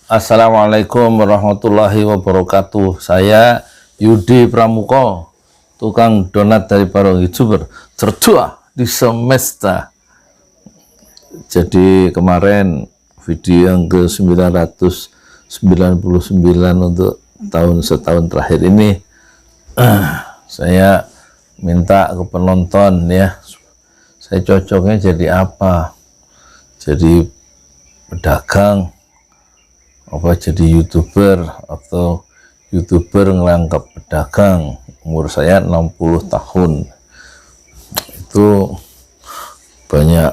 Assalamualaikum warahmatullahi wabarakatuh. Saya Yudi Pramuko, tukang donat dari para youtuber tertua di semesta. Jadi kemarin video yang ke 999 untuk setahun terakhir ini, saya minta ke penonton ya, saya cocoknya jadi apa? Jadi pedagang, apa jadi youtuber, atau youtuber ngerangkap pedagang. Umur saya 60 tahun. Itu banyak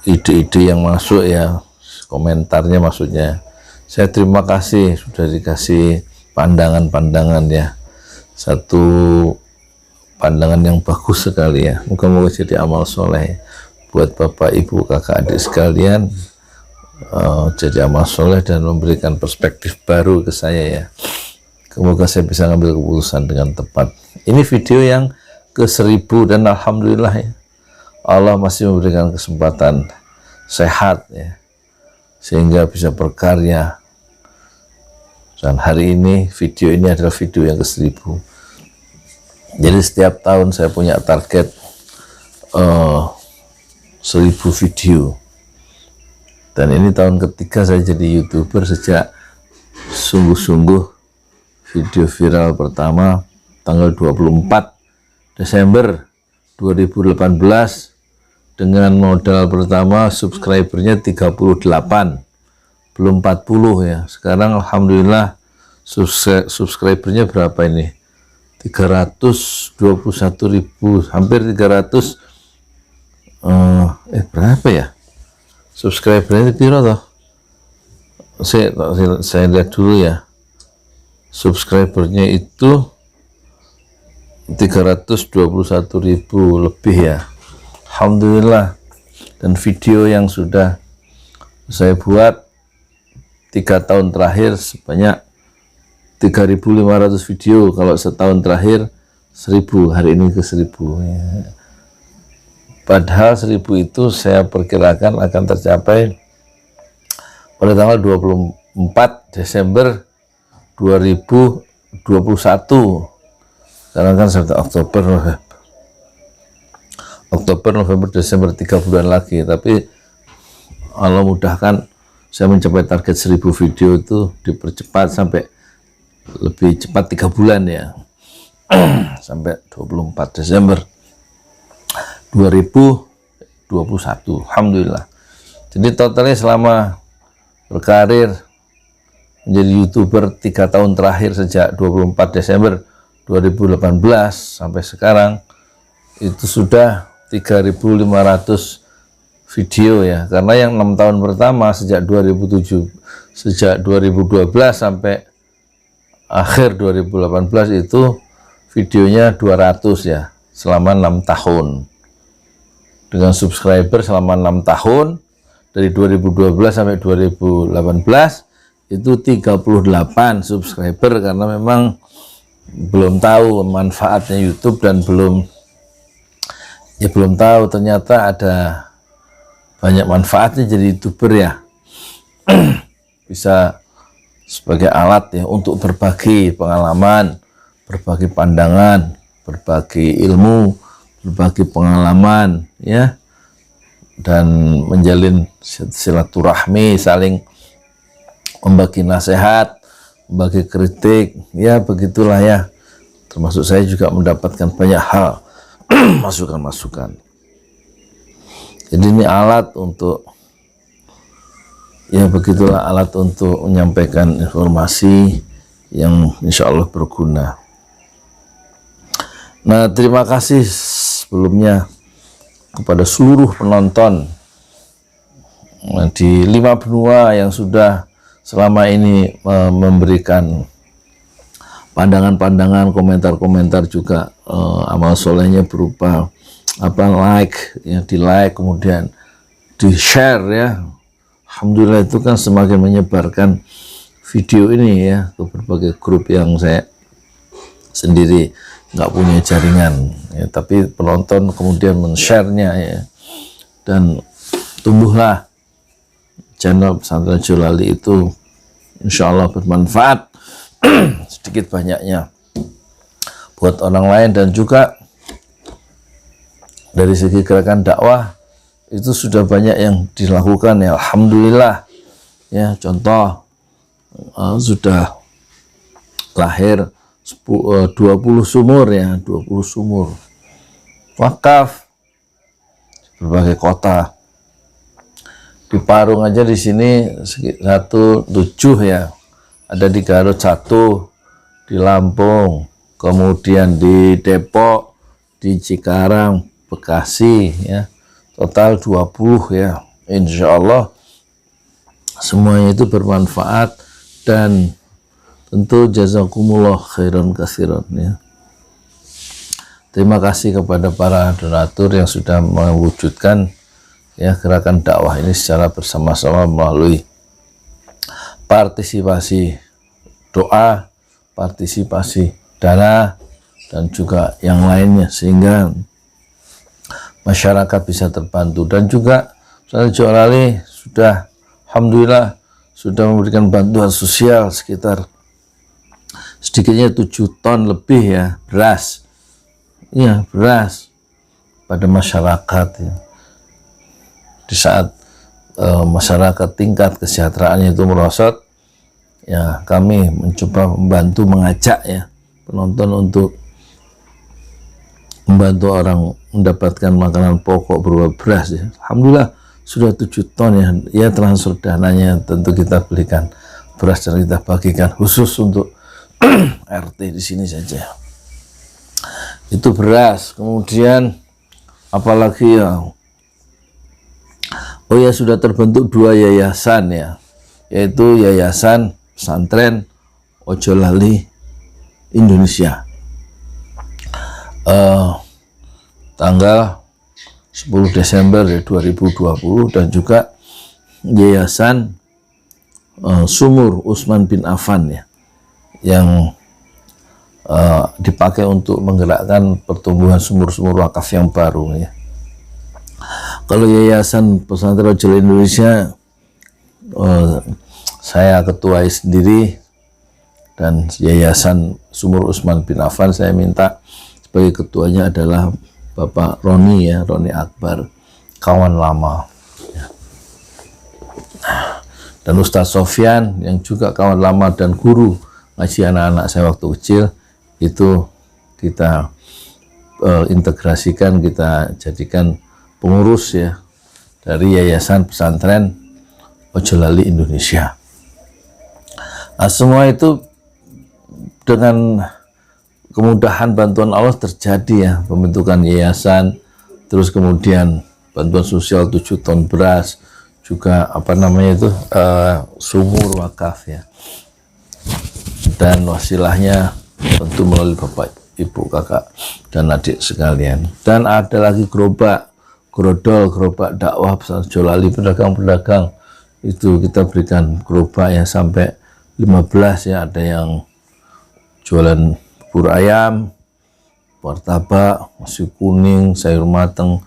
ide-ide yang masuk ya, komentarnya maksudnya. Saya terima kasih sudah dikasih pandangan-pandangan ya. Satu pandangan yang bagus sekali ya. Moga-moga jadi amal soleh buat bapak ibu kakak adik sekalian. Jadi amal soleh dan memberikan perspektif baru ke saya ya. Semoga saya bisa ngambil keputusan dengan tepat. Ini video yang ke 1000 dan alhamdulillah ya, Allah masih memberikan kesempatan sehat ya, sehingga bisa berkarya. Dan hari ini video ini adalah video yang ke 1000. Jadi setiap tahun saya punya target 1000 video. Dan ini tahun ketiga saya jadi youtuber sejak sungguh-sungguh video viral pertama tanggal 24 Desember 2018 dengan modal pertama subscribernya 38, belum 40 ya. Sekarang alhamdulillah subscribernya berapa ini? 321.000, hampir 300. Berapa ya? Subscribernya itu toh? Saya lihat dulu ya. Subscribernya itu 321.000 lebih ya. Alhamdulillah. Dan video yang sudah saya buat 3 tahun terakhir sebanyak 3.500 video. Kalau setahun terakhir 1000, hari ini ke 1000 ya. Padahal 1000 itu saya perkirakan akan tercapai pada tanggal 24 Desember 2021. Karena kan sampai Oktober, November, Desember, 3 bulan lagi. Tapi Allah mudahkan saya mencapai target 1000 video itu dipercepat sampai lebih cepat 3 bulan ya. Sampai 24 Desember 2021. Alhamdulillah. Jadi totalnya selama berkarir menjadi youtuber 3 tahun terakhir sejak 24 Desember 2018 sampai sekarang itu sudah 3.500 video ya. Karena yang 6 tahun pertama sejak 2012 sampai akhir 2018 itu videonya 200 ya, selama 6 tahun. Dengan subscriber selama 6 tahun dari 2012 sampai 2018 itu 38 subscriber, karena memang belum tahu manfaatnya YouTube dan belum tahu ternyata ada banyak manfaatnya jadi YouTuber ya. Bisa sebagai alat ya untuk berbagi pengalaman, berbagi pandangan, berbagi ilmu, berbagi pengalaman ya, dan menjalin silaturahmi, saling membagi nasihat, membagi kritik ya, begitulah ya. Termasuk saya juga mendapatkan banyak hal masukan-masukan. Jadi ini alat untuk ya, begitulah, alat untuk menyampaikan informasi yang insya Allah berguna. Nah, terima kasih sebelumnya kepada seluruh penonton di 5 benua yang sudah selama ini memberikan pandangan-pandangan, komentar-komentar juga, amal solehnya berupa like ya, di like kemudian di share ya. Alhamdulillah, itu kan semakin menyebarkan video ini ya ke berbagai grup yang saya sendiri nggak punya jaringan ya, tapi penonton kemudian men-share-nya ya, dan tumbuhlah channel Pesantren Jolali itu insya Allah bermanfaat sedikit banyaknya buat orang lain, dan juga dari segi gerakan dakwah itu sudah banyak yang dilakukan ya, alhamdulillah ya. Contoh sudah lahir 20 sumur ya, 20 sumur wakaf berbagai kota. Di Parung aja di sini 17 ya, ada di Garut 1, di Lampung, kemudian di Depok, di Cikarang, Bekasi ya, total 20 ya. Insya Allah semuanya itu bermanfaat, dan tentu jazakumullah khairan katsiran ya. Terima kasih kepada para donatur yang sudah mewujudkan ya gerakan dakwah ini secara bersama-sama melalui partisipasi doa, partisipasi dana, dan juga yang lainnya, sehingga masyarakat bisa terbantu. Dan juga Pesantren Jolali sudah alhamdulillah sudah memberikan bantuan sosial sekitar sedikitnya 7 ton lebih ya beras ya, beras pada masyarakat ya. Di saat masyarakat tingkat kesejahteraannya itu merosot ya, kami mencoba membantu, mengajak ya penonton untuk membantu orang mendapatkan makanan pokok berupa beras ya. Alhamdulillah sudah 7 ton ya, ya transfer dananya tentu kita belikan beras dan kita bagikan khusus untuk RT di sini saja. Itu beras. Kemudian apalagi ya, oh ya, sudah terbentuk 2 yayasan ya, yaitu Yayasan Pesantren Ojolali Indonesia. Tanggal 10 Desember 2020, dan juga Yayasan Sumur Utsman bin Affan ya, yang dipakai untuk menggerakkan pertumbuhan sumur-sumur wakaf yang baru ya. Kalau Yayasan Pesantren Ojolali Indonesia, saya ketuai sendiri, dan Yayasan Sumur Utsman bin Affan saya minta sebagai ketuanya adalah Bapak Roni ya, Roni Akbar, kawan lama ya. Dan Ustadz Sofyan yang juga kawan lama dan guru ngaji anak-anak saya waktu kecil, itu kita integrasikan, kita jadikan pengurus ya dari Yayasan Pesantren Ojolali Indonesia. Nah, semua itu dengan kemudahan bantuan Allah terjadi ya, pembentukan yayasan, terus kemudian bantuan sosial 7 ton beras, juga apa namanya itu sumur wakaf ya, dan wasilahnya tentu melalui Bapak, Ibu, Kakak, dan adik sekalian. Dan ada lagi gerobak, grodol, gerobak dakwah Pesantren Jolali, pedagang-pedagang itu kita berikan gerobak ya sampai 15 ya, ada yang jualan bubur ayam, martabak, nasi kuning, sayur mateng,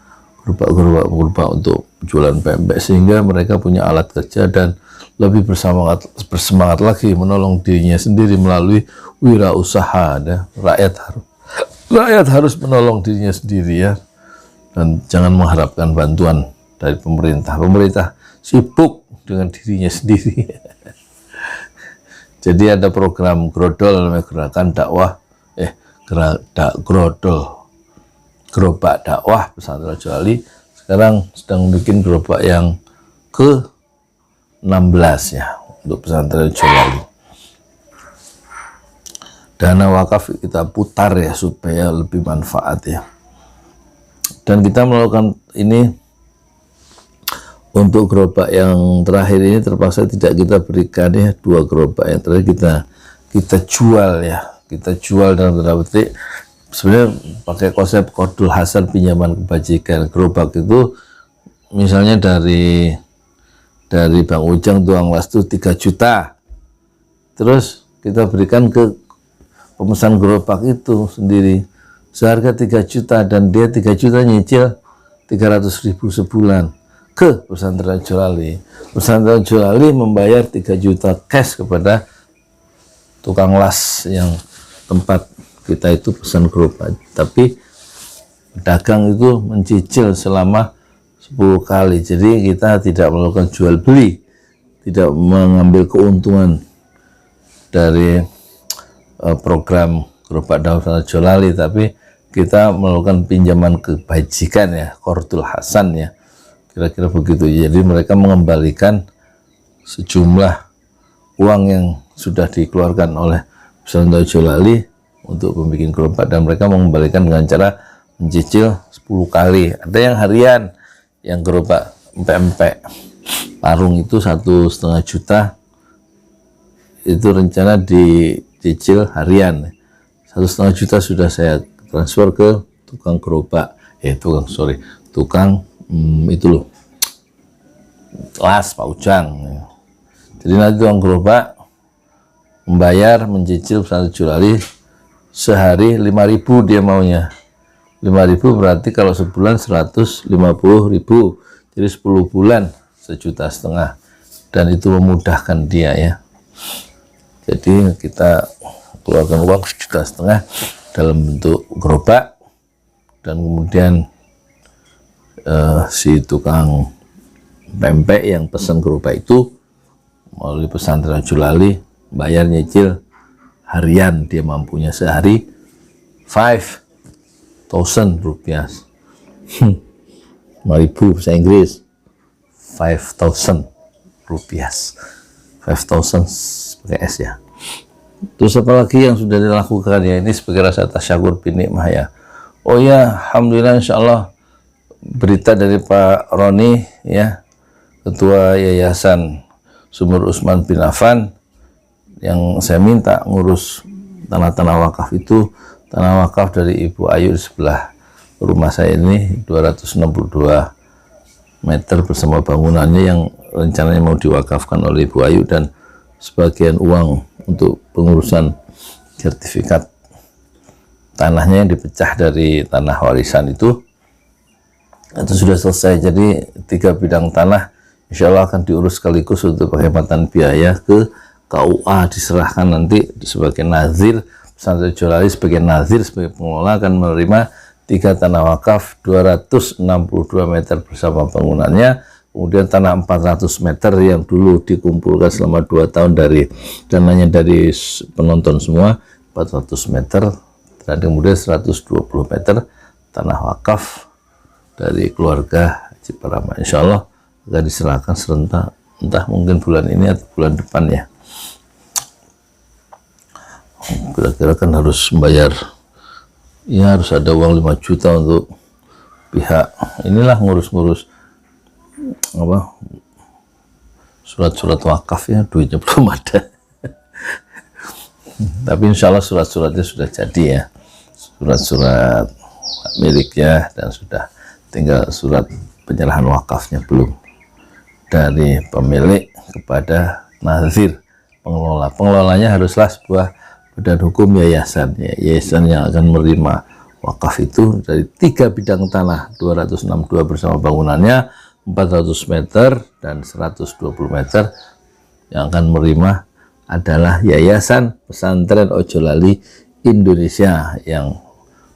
gerobak untuk jualan pempek, sehingga mereka punya alat kerja dan lebih bersemangat lagi menolong dirinya sendiri melalui wirausaha ya. Rakyat harus menolong dirinya sendiri ya, dan jangan mengharapkan bantuan dari pemerintah. Pemerintah sibuk dengan dirinya sendiri. Jadi ada program grodol namanya gerakan dakwah gerobak dakwah Pesantren Jolali. Sekarang sedang bikin gerobak yang ke-16 ya untuk Pesantren Jolali. Dana wakaf kita putar ya supaya lebih manfaat ya. Dan kita melakukan ini untuk gerobak yang terakhir ini terpaksa tidak kita berikan ya, 2 gerobak yang terakhir kita jual ya. Kita jual dalam tanda petik, sebenarnya pakai konsep qardul hasan, pinjaman kebajikan. Gerobak itu misalnya dari Bang Ujang Tuang Wastu 3 juta, terus kita berikan ke pemesan gerobak itu sendiri seharga 3 juta, dan dia 3 juta nyicil 300.000 sebulan. ke pesantren Jolali. Pesantren Jolali membayar 3 juta cash kepada tukang las yang tempat kita itu pesan gerobak, tapi pedagang itu mencicil selama 10 kali. Jadi kita tidak melakukan jual beli, tidak mengambil keuntungan dari program gerobak dakwah Jolali, tapi kita melakukan pinjaman kebajikan ya, qardul hasan ya, kira-kira begitu. Jadi mereka mengembalikan sejumlah uang yang sudah dikeluarkan oleh pesantren Jolali untuk membuat gerobak, dan mereka mengembalikan dengan cara mencicil 10 kali. Ada yang harian, yang gerobak empek-empek parung itu 1,5 juta, itu rencana dicicil harian. 1,5 juta sudah saya transfer ke tukang gerobak, tukang itu loh, las Pak Ujang. Jadi nanti tukang gerobak membayar mencicil pesantren Jolali sehari 5.000 dia maunya. 5.000 berarti kalau sebulan 150.000, jadi 10 bulan 1,5 juta, dan itu memudahkan dia ya. Jadi kita keluarkan uang 1,5 juta dalam bentuk gerobak, dan kemudian si tukang pempek yang pesan gerobak itu melalui pesantren Jolali bayar nyicil harian, dia mampunya sehari 5.000 rupiah. 5.000 bahasa Inggris 5.000 rupiah, 5.000 pakai S ya. Terus apa lagi yang sudah dilakukan ya, ini sebagai rasa tasyakur binikmah ya. Oh ya, alhamdulillah, insyaallah berita dari Pak Roni ya, Ketua Yayasan Sumur Utsman bin Affan, yang saya minta ngurus tanah-tanah wakaf itu, tanah wakaf dari Ibu Ayu di sebelah rumah saya ini 262 meter bersama bangunannya yang rencananya mau diwakafkan oleh Ibu Ayu, dan sebagian uang untuk pengurusan sertifikat tanahnya yang dipecah dari tanah warisan itu sudah selesai. Jadi 3 bidang tanah insya Allah akan diurus sekaligus untuk penghematan biaya ke KUA, diserahkan nanti sebagai nazir. Pesantren Jolali sebagai nazir, sebagai pengelola akan menerima 3 tanah wakaf 262 meter bersama bangunannya, kemudian tanah 400 meter yang dulu dikumpulkan selama 2 tahun dari dananya dari penonton semua, 400 meter, dan kemudian 120 meter tanah wakaf dari keluarga Haji Parama. Insya Allah akan diserahkan serentak, entah mungkin bulan ini atau bulan depan ya. Kira-kira kan harus membayar ya, harus ada uang 5 juta untuk pihak inilah ngurus-ngurus apa surat-surat wakaf ya, duitnya belum ada. Tapi insya Allah surat-suratnya sudah jadi ya, surat-surat miliknya, dan sudah tinggal surat penyerahan wakafnya belum dari pemilik kepada nazir pengelola. Pengelolanya haruslah sebuah badan hukum yayasan ya, yayasan yang akan menerima wakaf itu dari 3 bidang tanah 262 bersama bangunannya 400 meter dan 120 meter. Yang akan menerima adalah Yayasan Pesantren Ojolali Indonesia, yang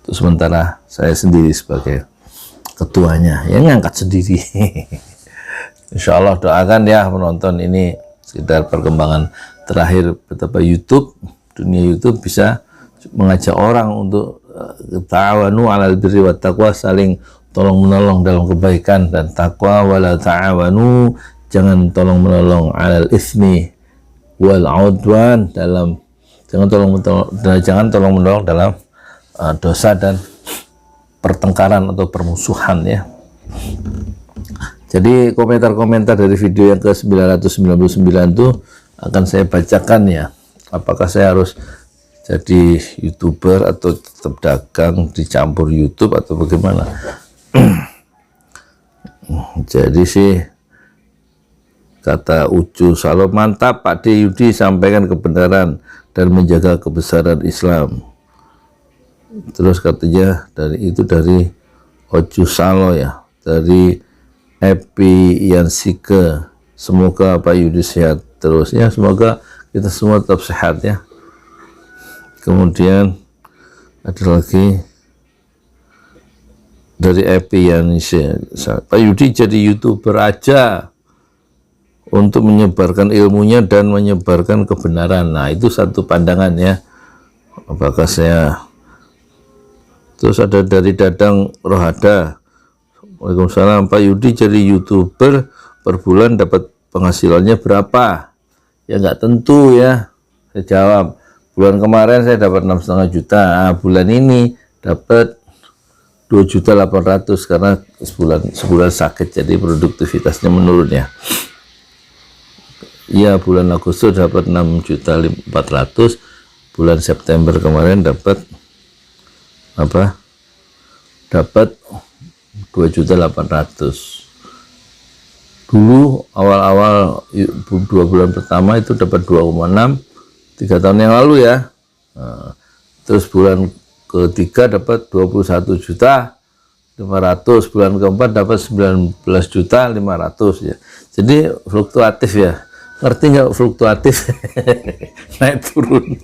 untuk sementara saya sendiri sebagai ketuanya, yang ngangkat sendiri. Insya Allah doakan ya penonton ini sekitar perkembangan terakhir betapa YouTube, dunia YouTube bisa mengajak orang untuk ta'awanu 'alal birri wat taqwa, saling tolong menolong dalam kebaikan dan takwa, wala ta'awanu, jangan tolong menolong 'alal itsmi wal 'udwan, dalam jangan tolong menolong dalam dosa dan pertengkaran atau permusuhan ya. Jadi komentar-komentar dari video yang ke 999 itu akan saya bacakan ya. Apakah saya harus jadi YouTuber atau tetap dagang dicampur YouTube atau bagaimana? Jadi sih kata Ucu Salo, mantap Pak D. Yudi, sampaikan kebenaran dan menjaga kebesaran Islam. Terus katanya dari Ucu Salo ya, dari Epi Yansike. Semoga Pak Yudi sehat terus ya, semoga kita semua tetap sehat ya. Kemudian ada lagi dari Epi Yansike, Pak Yudi jadi YouTuber aja untuk menyebarkan ilmunya dan menyebarkan kebenaran. Nah, itu satu pandangan ya. Apakah saya. Terus ada dari Dadang Rohada, Waalaikumsalam, Pak Yudi jadi YouTuber per bulan dapat penghasilannya berapa? Ya nggak tentu ya. Saya jawab, bulan kemarin saya dapat 6,5 juta. Nah, bulan ini dapat 2.800.000 karena sebulan sakit, jadi produktivitasnya menurun ya. Iya, bulan Agustus dapat 6.400.000, bulan September kemarin dapat apa? Dapat 2.800.000. Dulu awal-awal 2 bulan pertama itu dapat 2,6, 3 tahun yang lalu ya. Nah, terus bulan ketiga dapat 21.500.000, bulan keempat dapat 19.500.000 ya. Jadi fluktuatif ya. Ngerti nggak fluktuatif? Naik turun,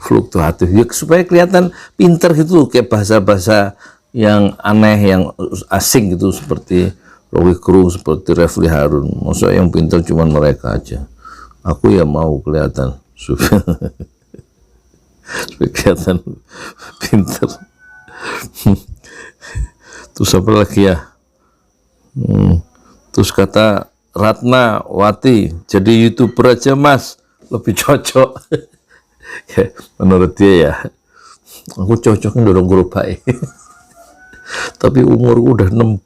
fluktuatif ya, supaya kelihatan pinter gitu, kayak bahasa-bahasa yang aneh, yang asing gitu, seperti Rocky Gerung, seperti Refli Harun. Masa yang pinter cuma mereka aja? Aku ya mau kelihatan supaya kelihatan pinter. Terus apa lagi ya? Terus kata Ratna Wati, jadi YouTuber aja mas, lebih cocok. Ya, menurut dia ya, aku cocoknya dorong gerobak. Tapi umurku udah 60.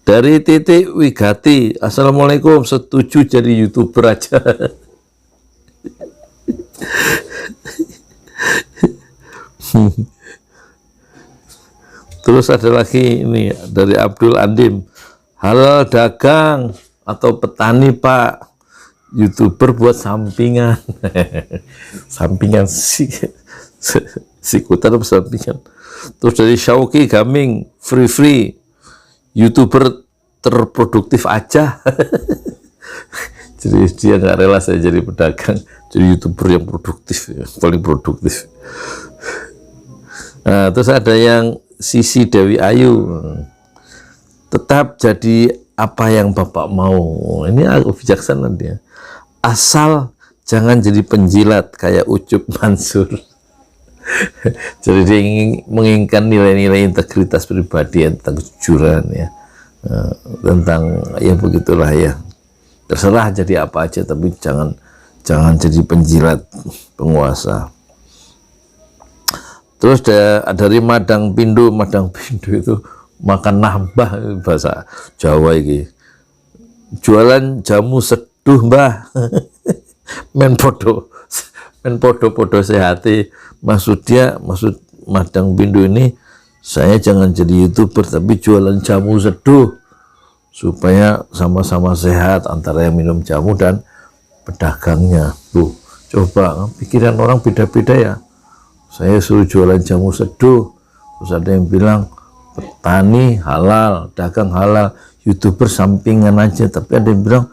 Dari Titik Wigati, Assalamualaikum, setuju jadi YouTuber aja. Terus ada lagi ini dari Abdul Andim, halal dagang atau petani Pak, YouTuber buat sampingan. Sampingan sikutan apa sampingan. Terus dari Syauki Gaming, free YouTuber terproduktif aja. Jadi dia nggak rela saya jadi pedagang, jadi YouTuber yang produktif, ya, paling produktif. Nah, terus ada yang Sisi Dewi Ayu, tetap jadi apa yang Bapak mau. Ini aku bijaksana dia. Asal jangan jadi penjilat kayak Ucup Mansur. Jadi dia menginginkan nilai-nilai integritas pribadi, tentang kejujuran ya, tentang ya begitulah ya. Terserah jadi apa aja, tapi jangan jadi penjilat penguasa. Terus dari Madang Pindo itu makan nambah, bahasa Jawa ini. Jualan jamu seduh mbah. men podo sehati. Maksud Madang Pindo ini, saya jangan jadi YouTuber tapi jualan jamu seduh supaya sama-sama sehat antara yang minum jamu dan pedagangnya. Tuh, coba pikiran orang beda-beda ya. Saya suruh jualan jamu seduh, terus ada yang bilang petani halal, dagang halal, YouTuber sampingan aja, tapi ada yang bilang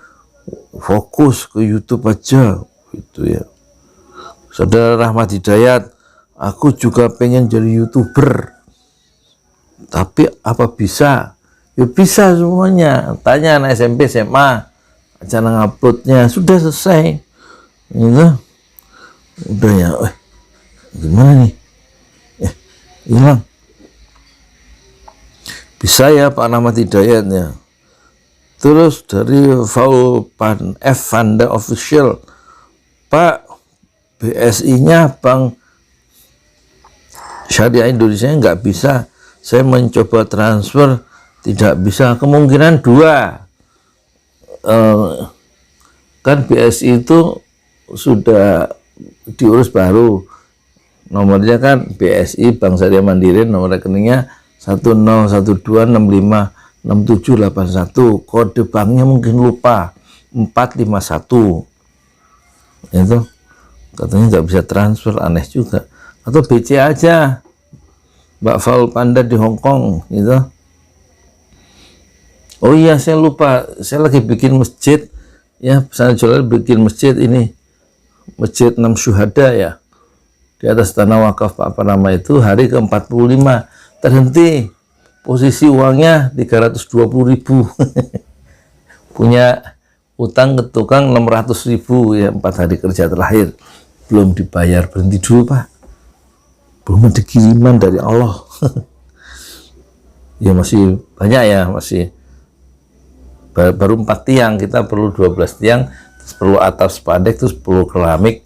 fokus ke YouTube aja gitu ya. Saudara Rahmat Hidayat, aku juga pengen jadi YouTuber, tapi apa bisa? Ya bisa semuanya. Tanya anak SMP SMA, cara nguploadnya sudah selesai gitu. Udah ya, gimana nih? Hilang. Bisa ya Pak Rahmat Hidayat ya. Terus dari Faulpan F Vanda Official, Pak, BSI-nya Bank Syariah Indonesia nggak bisa, saya mencoba transfer tidak bisa. Kemungkinan dua, kan BSI itu sudah diurus baru, nomornya kan BSI Bank Syariah Mandiri, nomor rekeningnya 1012656781, kode banknya mungkin lupa 451, itu katanya nggak bisa transfer, aneh juga. Atau BC aja, Mbak Faul Panda di Hong Kong gitu. Oh iya, saya lupa, saya lagi bikin masjid ya, pesantren Jalal bikin masjid ini, Masjid 6 Syuhada ya, di atas tanah wakaf apa nama itu, hari ke-45 terhenti, posisi uangnya 320.000 punya utang ke tukang 600.000 ya, 4 hari kerja terakhir belum dibayar. Berhenti dulu Pak, belum ada kiriman dari Allah. Ya masih banyak ya, masih baru 4 tiang, kita perlu 12 tiang, terus perlu atap spandek, terus perlu keramik,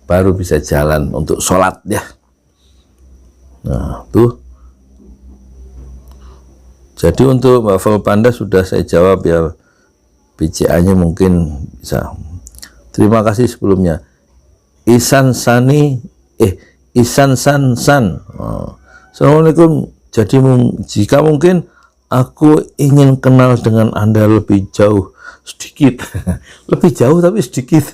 baru bisa jalan untuk sholat ya. Nah tuh, jadi untuk Mbak Panda sudah saya jawab ya, BCA nya mungkin bisa. Terima kasih sebelumnya. Isan San San. Assalamualaikum. Jadi jika mungkin aku ingin kenal dengan Anda lebih jauh sedikit, lebih jauh tapi sedikit.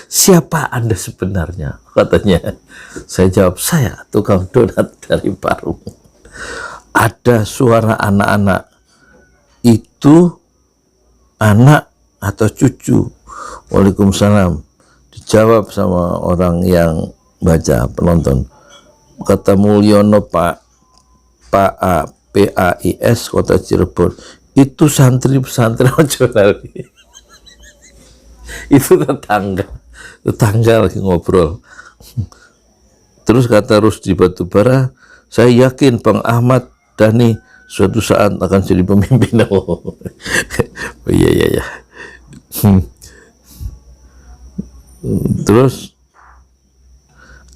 Siapa Anda sebenarnya? Katanya. Saya jawab, saya tukang donat dari Parung. Ada suara anak-anak. Itu anak atau cucu? Waalaikumsalam. Dijawab sama orang yang baca, penonton. Kata Mulyono PAIS Kota Cirebon, itu santri pesantren Jalal. Itu tetangga lagi ngobrol. Terus kata Rusdi Batubara, saya yakin Bang Ahmad Dhani suatu saat akan jadi pemimpin. Oh iya. Terus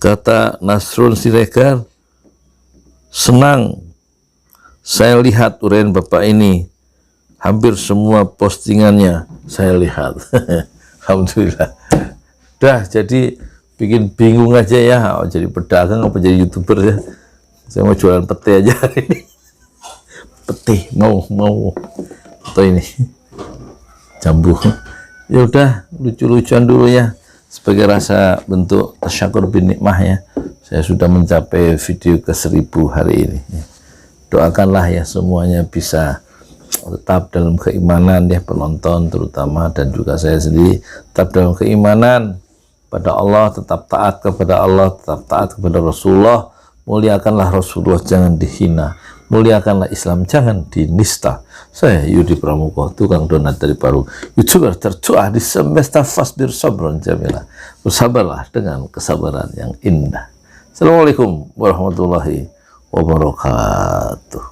kata Nasrul Siregar, senang saya lihat uraian Bapak ini, hampir semua postingannya saya lihat. Alhamdulillah. Dah, jadi bikin bingung aja ya, jadi pedagang apa jadi YouTuber ya. Saya mau jualan pete aja hari ini. Pete mau atau ini jambu. Ya udah, lucu-lucuan dulu ya, sebagai rasa bentuk tasyakur bin nikmah ya. Saya sudah mencapai video ke-1000 hari ini. Doakanlah ya semuanya bisa tetap dalam keimanan ya, penonton terutama, dan juga saya sendiri tetap dalam keimanan pada Allah, tetap taat kepada Allah, tetap taat kepada Rasulullah. Muliakanlah Rasulullah, jangan dihina. Muliakanlah Islam, jangan dinista. Saya Yudi Pramuko, tukang donat dari Parung, YouTuber tertua di semesta Fasbir Sabron Jamila. Bersabarlah dengan kesabaran yang indah. Assalamualaikum warahmatullahi wabarakatuh.